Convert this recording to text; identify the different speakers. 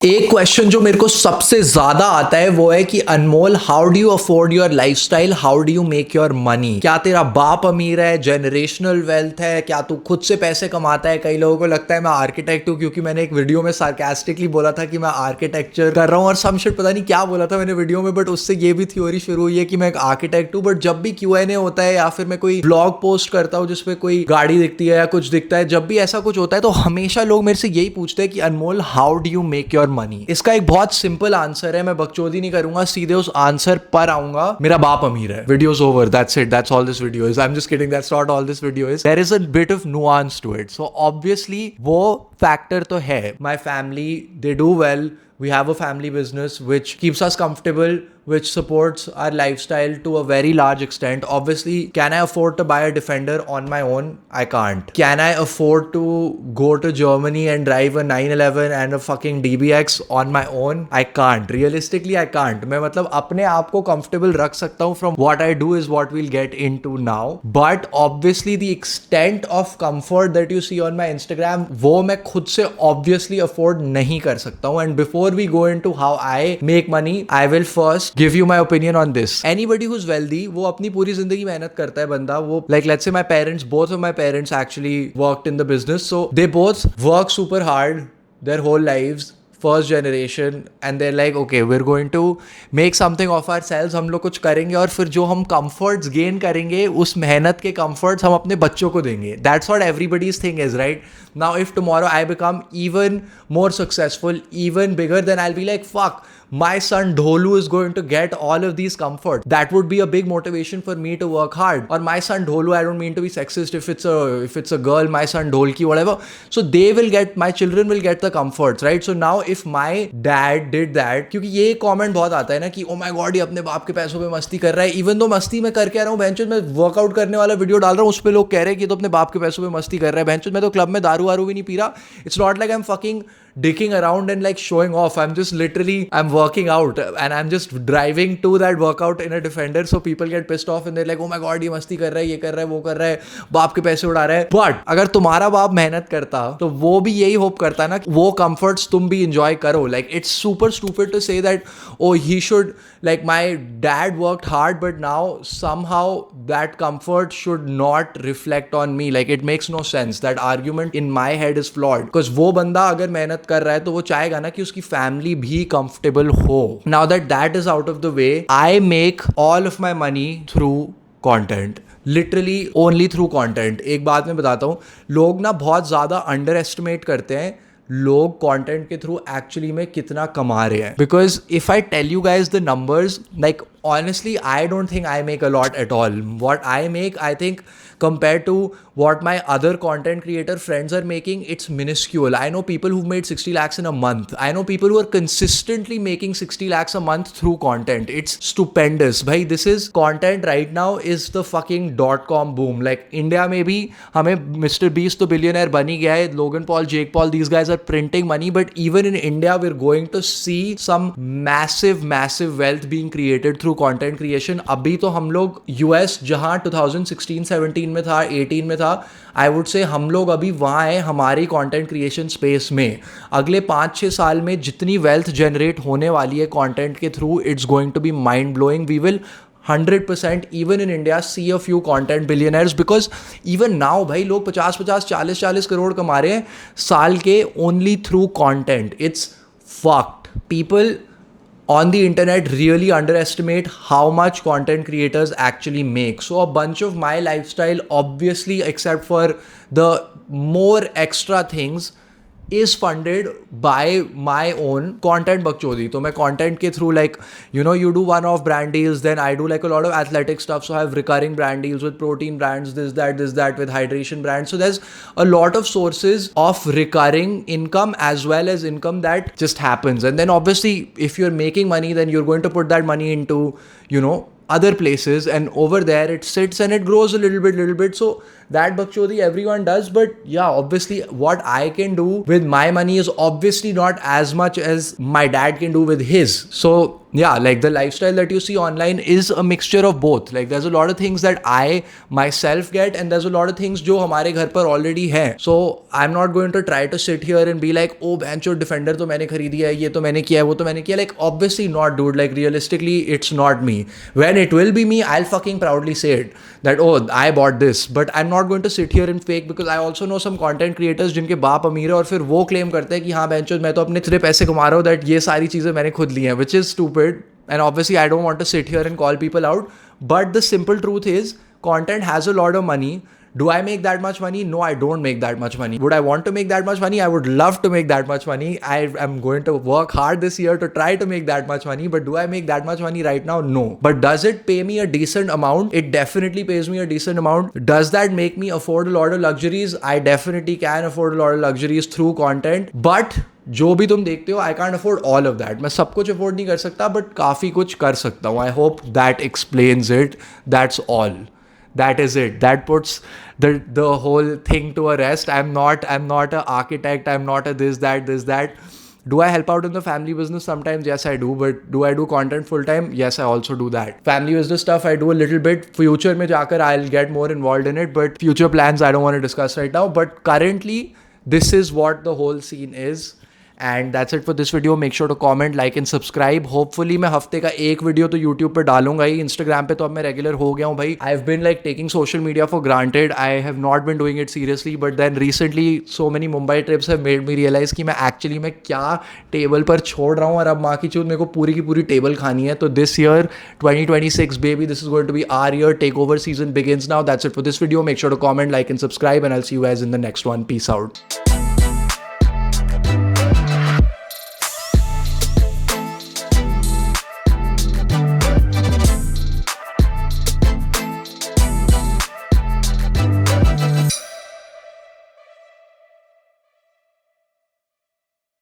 Speaker 1: एक क्वेश्चन जो मेरे को सबसे ज्यादा आता है वो है कि Anmol, how do you afford your lifestyle, how do you make your money. क्या तेरा बाप अमीर है, जेनरेशनल वेल्थ है, क्या तू खुद से पैसे कमाता है। कई लोगों को लगता है मैं आर्किटेक्ट हूँ, क्योंकि मैंने एक वीडियो में सार्कास्टिकली बोला था कि मैं आर्किटेक्चर कर रहा हूँ और सम शिट, पता नहीं क्या बोला था मैंने वीडियो में, बट उससे ये भी थ्योरी शुरू हुई है कि मैं एक आर्किटेक्ट हूँ। बट जब भी Q&A होता है या फिर मैं कोई ब्लॉग पोस्ट करता हूँ जिसपे कोई गाड़ी दिखती है या कुछ दिखता है, जब भी ऐसा कुछ होता है तो हमेशा लोग मेरे से यही पूछते हैं कि Anmol, how do you make your money. इसका एक बहुत सिंपल आंसर है, मैं बकचोदी नहीं करूंगा, सीधे उस आंसर पर आऊंगा। मेरा बाप अमीर है। Videos over, that's it, that's all this video is. I am just kidding, that's not all this video is. There is a bit of nuance to it. So obviously वो फैक्टर तो है। My family, they do well. We have a family business which keeps us comfortable, which supports our lifestyle to a very large extent. Obviously, can I afford to buy a Defender on my own? I can't. Can I afford to go to Germany and drive a 911 and a fucking DBX on my own? I can't. Realistically, I can't. मैं मतलब अपने आप को comfortable रख सकता हूँ. From what I do is what we'll get into now. But obviously, the extent of comfort that you see on my Instagram, वो मैं खुद से obviously afford नहीं कर सकता हूँ. And before we go into how I make money, I will first give you my opinion on this. Anybody who's wealthy, वो अपनी पूरी जिंदगी मेहनत करता है बंदा. वो like let's say my parents, both of my parents actually worked in the business, so they both work super hard their whole lives. First generation, and there like okay, we are going to make something of ourselves. हम लोग कुछ करेंगे और फिर जो हम comforts gain करेंगे, उस मेहनत के कंफर्ट्स हम अपने बच्चों को देंगे. That's what everybody's thing is, right? Now if tomorrow I become even more successful, even bigger, then I'll be like, fuck, my son Dholu is going to get all of these comforts. That would be a big motivation for me to work hard. Or my son Dholu, I don't mean to be sexist if it's a girl, my son Dholki, whatever. So they will get, my children will get the comforts, right? So now if my dad did that, क्योंकि ये comment बहुत आता है ना कि oh my God, ये अपने बाप के पैसों पे मस्ती कर रहा है. इवन दो मस्ती में करके आ रहा हूँ, बेंचो मैं वर्कआउट करने वाला वीडियो डाल रहा हूँ, उस पर लोग कह रहे हैं कि तो अपने बाप के पैसों पे मस्ती कर रहा है. बेंचो मैं तो क्लब में दारू वारू भी नहीं पी रहा. It's not like I'm fucking dicking around and like showing off. I'm just literally, I'm working out and I'm just driving to that workout in a Defender, so people get pissed off and they're like, oh my god, ये मस्ती कर रहा है, ये कर रहा है, वो कर रहा है, बाप के पैसे उड़ा रहा है. But अगर तुम्हारा बाप मेहनत करता तो वो भी यही होप करता है ना कि वो comforts तुम भी enjoy करो. Like it's super stupid to say that, oh, he should, like my dad worked hard but now somehow that comfort should not reflect on me. Like it makes no sense. That argument in my head is flawed, because वो बंदा अगर मेहनत कर रहा है तो वो चाहेगा ना कि उसकी फैमिली भी कंफर्टेबल हो. Now that is out of the way, I make all of my money through content. Literally only through content. एक बात मैं बताता हूँ, लोग ना बहुत ज़्यादा अंडर एस्टिमेट करते हैं लोग कंटेंट के थ्रू एक्चुअली में कितना कमा रहे हैं. Because if I tell you guys the numbers, like honestly, I don't think I make a lot at all. What I make, I think, compared to what my other content creator friends are making, it's minuscule. I know people who've made 60 lakhs in a month. I know people who are consistently making 60 lakhs a month through content. It's stupendous. Bhai, this is content right now is the fucking .com boom. Like India में भी हमें Mr. Beast तो billionaire बन ही गया है. Logan Paul, Jake Paul, these guys are printing money. But even in India, we're going to see some massive wealth being created through content creation. अभी तो हम लोग यूएस जहां 2016-17 में था, 18 में था, आई वुड से हम लोग अभी वहां हैं हमारी कंटेंट क्रिएशन स्पेस में. अगले 5-6 साल में जितनी वेल्थ जनरेट होने वाली है कंटेंट के through, it's going to be mind blowing. We will 100% even in India see a few content billionaires, because even now भाई लोग 50-50, 40-40 करोड़ कमा रहे हैं साल के only through content. It's fucked. People on the internet really underestimate how much content creators actually make. So a bunch of my lifestyle, obviously, except for the more extra things, is funded by my own content bakchodi. So my content ke through, like, you know, you do one-off brand deals, then I do like a lot of athletic stuff, so I have recurring brand deals with protein brands, this that with hydration brands. So there's a lot of sources of recurring income as well as income that just happens. And then obviously if you're making money, then you're going to put that money into, you know, other places, and over there it sits and it grows a little bit. So that bakchodi everyone does, but yeah, obviously what I can do with my money is obviously not as much as my dad can do with his. So yeah, like the lifestyle that you see online is a mixture of both. Like there's a lot of things that I myself get, and there's a lot of things जो हमारे घर पर already हैं. So I'm not going to try to sit here and be like, oh bencho defender तो मैंने खरीदी है, ये तो मैंने किया है, वो तो मैंने किया. Like obviously not, dude. Like realistically it's not me. When it will be me, I'll fucking proudly say it that oh I bought this. But I'm not going to sit here and fake, because I also know some content creators जिनके बाप अमीर है और फिर वो claim करते हैं कि हाँ बेंचो मैं तो अपने इतने पैसे कमा रहा हूँ that ये सारी चीज़ें मैंने खुद ली हैं, which is stupid. And obviously I don't want to sit here and call people out, but the simple truth is content has a lot of money. Do I make that much money? No, I don't make that much money. Would I want to make that much money? I would love to make that much money. I am going to work hard this year to try to make that much money. But do I make that much money right now? No. But does it pay me a decent amount? It definitely pays me a decent amount. Does that make me afford a lot of luxuries? I definitely can afford a lot of luxuries through content. But जो भी तुम देखते हो, I can't afford all of that. मैं सब कुछ afford नहीं कर सकता, बट काफ़ी कुछ कर सकता हूँ. I hope that explains it. That's all. That is it. That puts the whole thing to a rest. I'm not an architect. I'm not a this, that. Do I help out in the family business sometimes? Yes, I do. But do I do content full time? Yes, I also do that. Family business stuff, I do a little bit. Future mein jaakar, I'll get more involved in it. But future plans, I don't want to discuss right now. But currently, this is what the whole scene is. And that's it for this video. Make sure to comment, like and subscribe. Hopefully मैं हफ्ते का एक video तो YouTube पे डालूंगा ही. Instagram पे तो अब मैं रेगुलर हो गया हूँ भाई. I've been like taking social media for granted. I have not been doing it seriously. But then recently so many Mumbai trips have made me realize कि मैं actually मैं क्या टेबल पर छोड़ रहा हूँ, और अब माँ की चूत मेरे को पूरी की पूरी टेबल खानी है. तो this year 2026 baby, this is going to be our year. Takeover season begins now. That's it for this video. Make sure to comment, like and subscribe, and I'll see you guys in the next one. Peace out.